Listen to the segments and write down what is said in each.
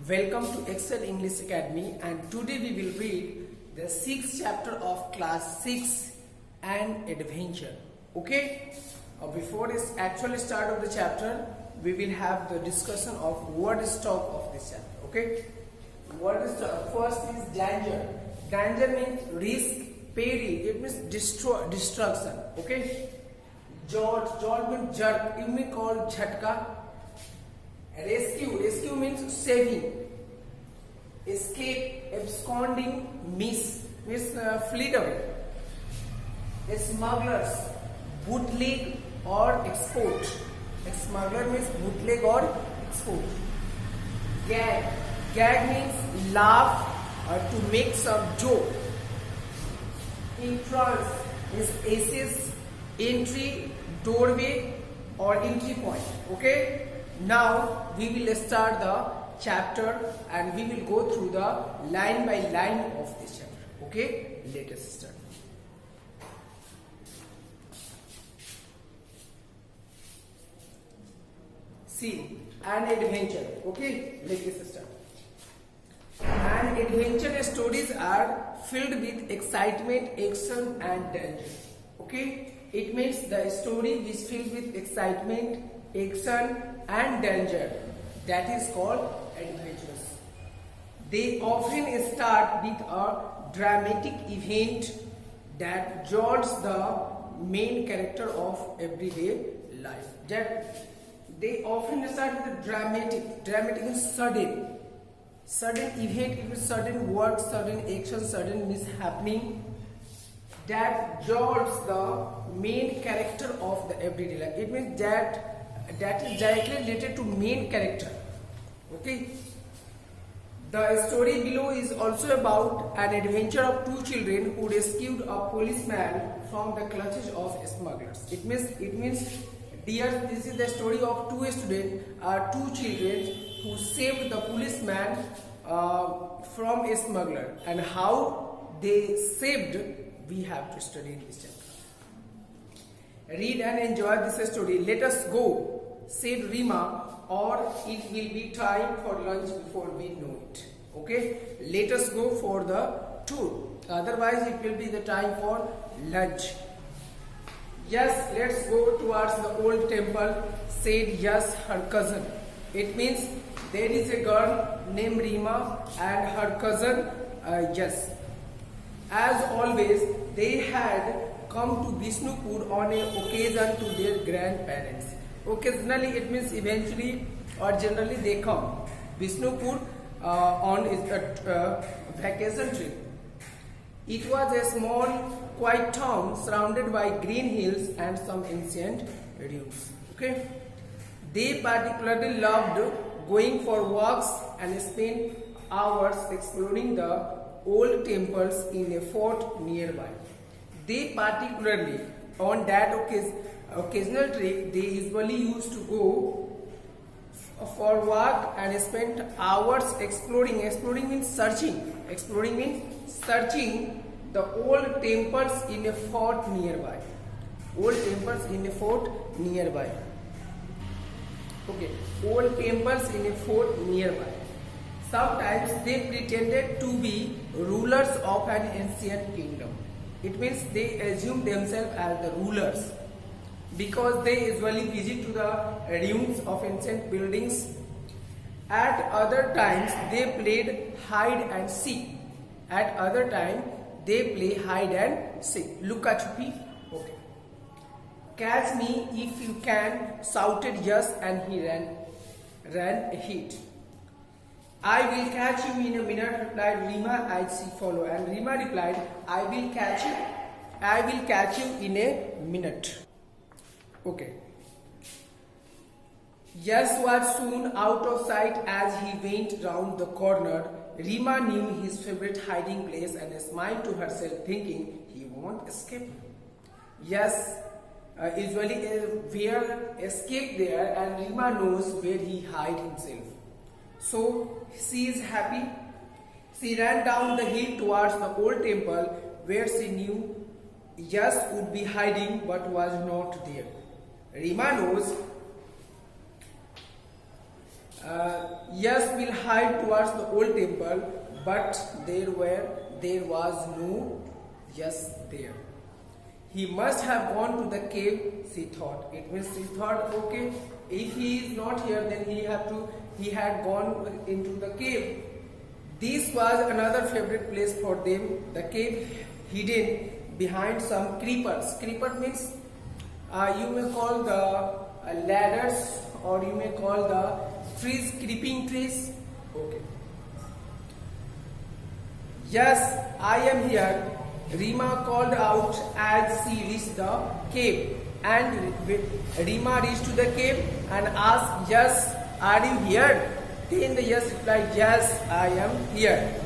Welcome to Excel English Academy, and today we will read the 6th chapter of class 6 and adventure. Okay, before this actual start of the chapter, we will have the discussion of word stock of this chapter. Okay, word stock first is danger. Danger means risk, peril, it means destruction. Okay, jolt means jerk, it means called jhatka. Rescue means saving. Escape, absconding, means fleet away. Smugglers, bootleg or export. Smuggler means bootleg or export. Gag means laugh or to make some joke. Entrance is access, entry, doorway or entry point. Okay. Now we will start the chapter and we will go through the line by line of this chapter. Okay, let us start. See, an adventure. Okay, let us start. An adventure stories are filled with excitement, action and danger. Okay, it means the story is filled with excitement, action and danger, that is called adventures. They often start with a dramatic event that jolts the main character of everyday life. That they often start with a dramatic means sudden event, it means sudden word, sudden action, sudden mishappening that jolts the main character of the everyday life. It means that is directly related to main character. Okay, the story below is also about an adventure of two children who rescued a policeman from the clutches of smugglers. It means dear, this is the story of two children who saved the policeman from a smuggler, and how they saved, we have to study in this chapter. Read and enjoy this story. Let us go, said Rima, or it will be time for lunch before we know it. Okay, let us go for the tour, otherwise it will be the time for lunch. Yes, let's go towards the old temple, said Yes, her cousin. It means there is a girl named Rima and her cousin Yes. As always, they had come to Bishnupur on an occasion to their grandparents. Occasionally, it means eventually or generally they come. Bishnupur on a vacation trip. It was a small, quiet town surrounded by green hills and some ancient ruins. Okay, they particularly loved going for walks and spent hours exploring the old temples in a fort nearby. They particularly, on that occasional trip, they usually used to go for walk and spend hours exploring. Exploring means searching. Exploring means searching the old temples in a fort nearby. Old temples in a fort nearby. Okay, old temples in a fort nearby. Sometimes they pretended to be rulers of an ancient kingdom. It means they assume themselves as the rulers because they usually visit to the ruins of ancient buildings. At other times they played hide and seek. At other time they play hide and seek. Luka chupi. Okay. Catch me if you can, shouted Yes, and he ran ahead. I will catch you in a minute, replied Rima as she followed. And Rima replied, I will catch you in a minute. Okay. Yes was soon out of sight as he went round the corner. Rima knew his favorite hiding place and smiled to herself, thinking he won't escape. Yes, usually where escape there, and Rima knows where he hide himself. So she is happy. She ran down the hill towards the old temple where she knew Yes would be hiding but was not there. Rima knows Yes will hide towards the old temple, but there was no Yes there. He must have gone to the cave, she thought. It means she thought, okay, if he is not here, then he had gone into the cave. This was another favorite place for them, the cave hidden behind some creepers. Creeper means you may call the ladders, or you may call the trees, creeping trees. Okay. Yes, I am here, Rima called out as she reached the cave. And Rima reached to the cave and asked, Yes, are you here? Then the Yes replied, Yes, I am here.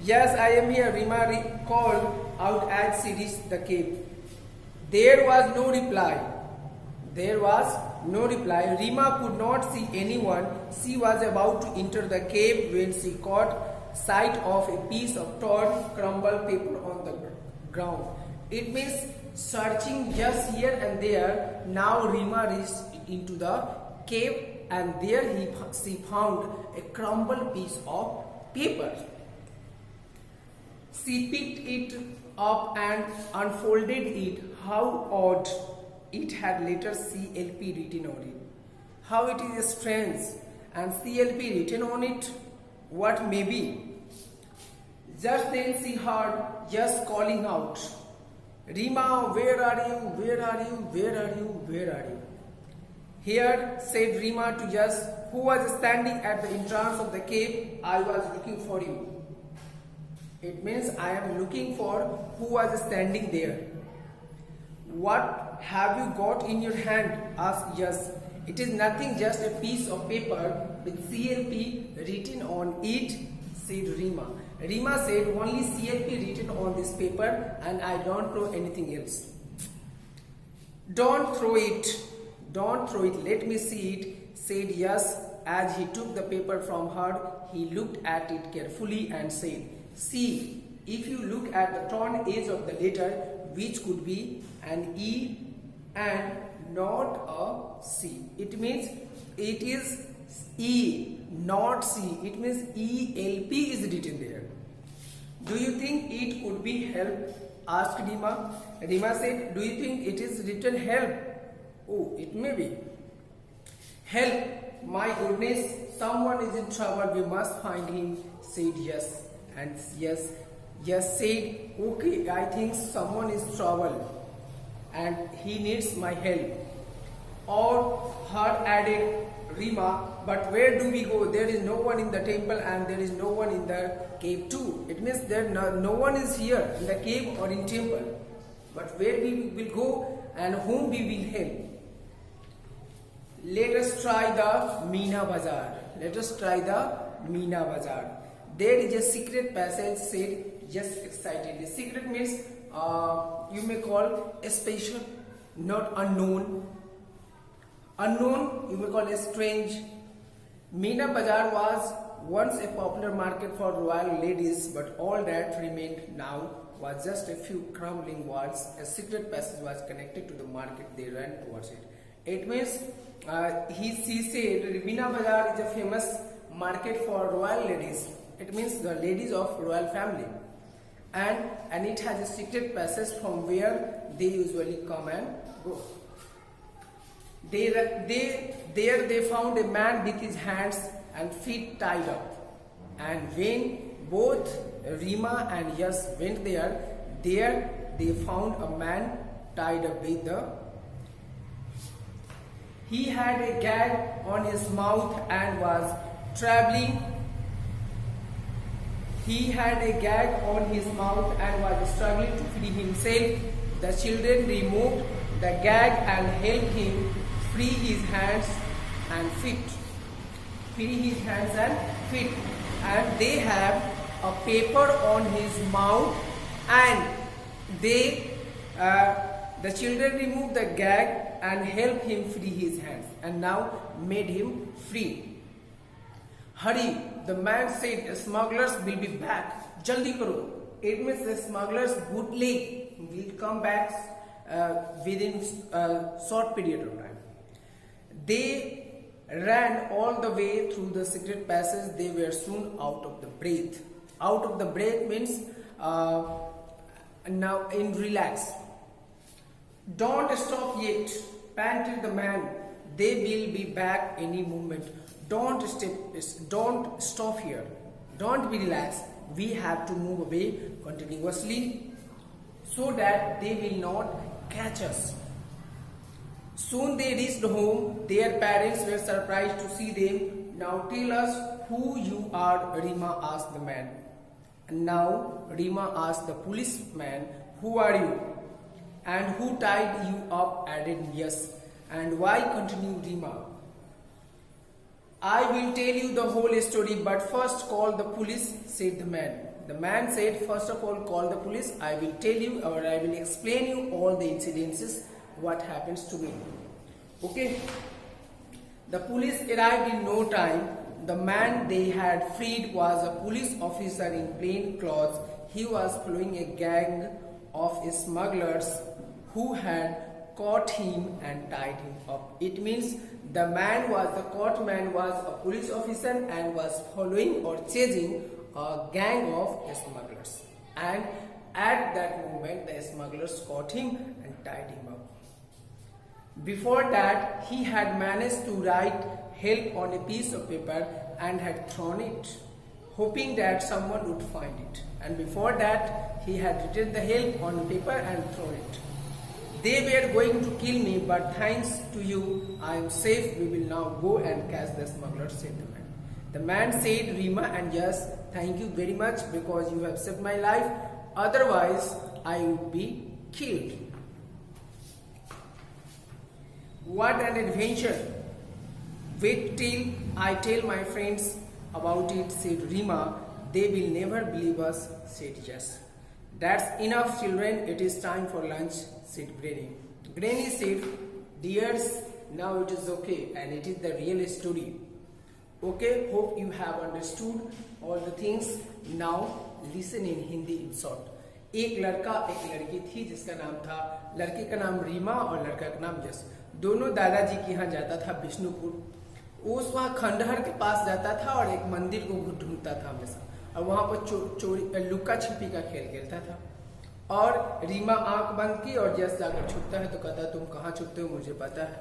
Yes, I am here, Rima called out as she reached the cave. There was no reply. There was no reply. Rima could not see anyone. She was about to enter the cave when she caught sight of a piece of torn, crumbled paper on the ground. It means searching just here and there. Now Rima reached into the cave, and there she found a crumbled piece of paper. She picked it up and unfolded it. How odd! It had letter CLP written on it. How it is strange. And CLP written on it? What may be? Just then she heard Yes calling out, Rima, where are you? Where are you? Where are you? Where are you? Here, said Rima to Yes, who was standing at the entrance of the cave. I was looking for you. It means I am looking for who was standing there. What have you got in your hand? Asked Yes. It is nothing, just a piece of paper with CLP written on it, said Rima. Rima said, only CLP written on this paper, and I don't know anything else. Don't throw it. Don't throw it. Let me see it, said Yes. As he took the paper from her, he looked at it carefully and said, See, if you look at the torn edge of the letter, which could be an E and not a C. It means it is E, not C. It means ELP is written there. Do you think it could be help? Asked Rima. Rima said, do you think it is written help? Oh, it may be. Help, my goodness, someone is in trouble, we must find him, said Yes. And Yes said, okay, I think someone is in trouble and he needs my help. Or her added Rima, but where do we go? There is no one in the temple and there is no one in the cave too. It means there no one is here in the cave or in temple. But where we will go and whom we will help? Let us try the Meena Bazaar. Let us try the Meena Bazaar. There is a secret passage, said Yes excitedly. Secret means you may call a special, not unknown. Unknown you may call a strange. Meena Bazaar was once a popular market for royal ladies, but all that remained now was just a few crumbling walls. A secret passage was connected to the market. They ran towards it. It means she said Meena Bazaar is a famous market for royal ladies. It means the ladies of royal family, and it has a secret passage from where they usually come and go. There they found a man with his hands and feet tied up, and when both Rima and Yes went there they found a man tied up with he had a gag on his mouth and was traveling. He had a gag on his mouth and was struggling to free himself. The children removed the gag and helped him free his hands and feet. And they have a paper on his mouth, and the children removed the gag and helped him free his hands, and now made him free. Hurry, the man said, smugglers will be back. Jaldi karo. It means the smugglers bootleg will come back within a short period of time. They ran all the way through the secret passage. They were soon out of the breath. Out of the breath means now in relax. Don't stop yet, panted the man. They will be back any moment. Don't stop here. Don't be relaxed. We have to move away continuously so that they will not catch us. Soon they reached home. Their parents were surprised to see them. Now tell us who you are, Rima asked the man. And now Rima asked the policeman, who are you? And who tied you up? Added yes. And why? Continued Rima. I will tell you the whole story, but first call the police, said the man. The man said, first of all, call the police. I will tell you, or I will explain you all the incidences, what happens to me. Okay. The police arrived in no time. The man they had freed was a police officer in plain clothes. He was following a gang of smugglers who had caught him and tied him up. It means the caught man was a police officer and was following or chasing a gang of smugglers. And at that moment, the smugglers caught him and tied him up. Before that, he had managed to write help on a piece of paper and had thrown it, hoping that someone would find it. And before that, he had written the help on paper and thrown it. They were going to kill me, but thanks to you, I am safe. We will now go and catch the smugglers, said the man. The man said, Rima, and yes, thank you very much because you have saved my life. Otherwise, I would be killed. What an adventure. Wait till I tell my friends about it, said Rima. They will never believe us, said yes. That's enough, children. It is time for lunch, said Granny. Granny said, dears, now it is okay and it is the real story. Okay, hope you have understood all the things. Now listen in Hindi in short. एक लड़का एक लड़की थी जिसका नाम था, लड़की का नाम रीमा और लड़का का नाम यश. दोनों दादाजी के यहाँ जाता था विष्णुपुर. उस वहाँ खंडहर के पास जाता था और एक मंदिर को ढूंढता था हमेशा और वहाँ पर चोरी लुक्का छिपी का खेल खेलता था. और रीमा आंख बंद की और यश जाकर छुपता है तो कहता तुम कहाँ छुपते हो मुझे पता है.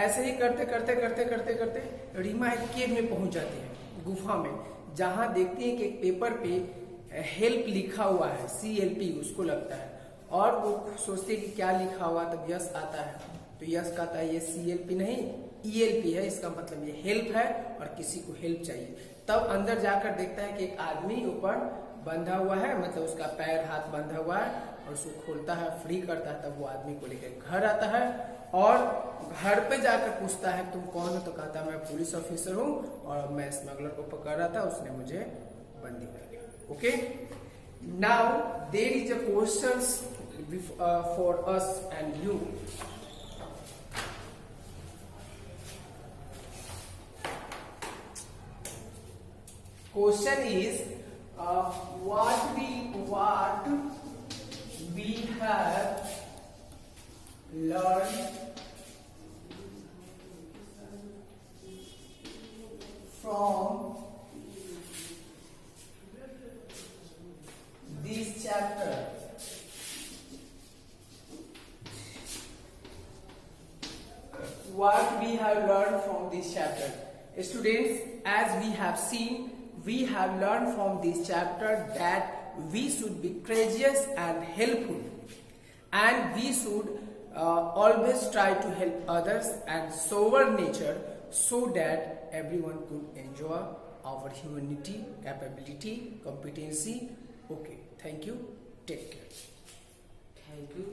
ऐसे ही करते करते करते करते करते रीमा एक केव में पहुंच जाती है, गुफा में, जहाँ देखती है कि एक पेपर पे हेल्प लिखा हुआ है, CLP उसको लगता है. और वो सोचती है कि क्या लिखा हुआ. तब यश आता है तो यश कहता है ये CLP नहीं ELP है, इसका मतलब ये हेल्प है और किसी को हेल्प चाहिए. तब अंदर जाकर देखता है कि एक आदमी ऊपर बंधा हुआ है, मतलब उसका पैर हाथ बंधा हुआ है और उसको खोलता है, फ्री करता है. तब वो आदमी को लेकर घर आता है और घर पे जाकर पूछता है तुम कौन हो. तो कहता है मैं पुलिस ऑफिसर हूँ और मैं स्मगलर को पकड़ रहा था, उसने मुझे बंदी कर लिया. Okay, now there is a questions for us and you. Question is what we have learned from this chapter. What we have learned from this chapter. Students, as we have seen, we have learned from this chapter that we should be courageous and helpful, and we should always try to help others and sober nature so that everyone could enjoy our humanity, capability, competency. Okay, thank you. Take care. Thank you.